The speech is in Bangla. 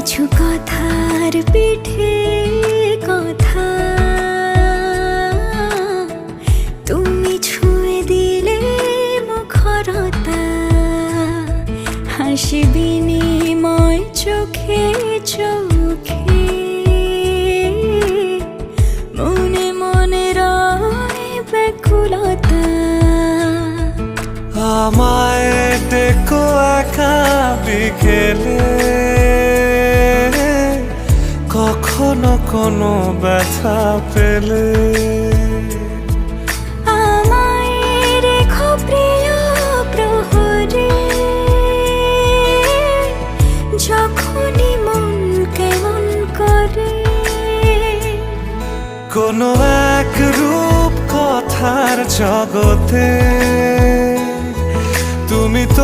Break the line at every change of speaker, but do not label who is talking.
কিছু কথার পিঠে কথা তুমি ছুঁয়ে দিলে মুখরতা, হাসি বিনিময় চোখে চোখে, মনে মনে রয় ব্যাকুলতা।
আমায় দেখো একা বিকেলে, কখনো কোনো ব্যথা পেলে
আমায় রেখো প্রিয় প্রহরে, যখনই মন কেমন করে।
কোনো এক রূপ কথার জগতে তুমি তো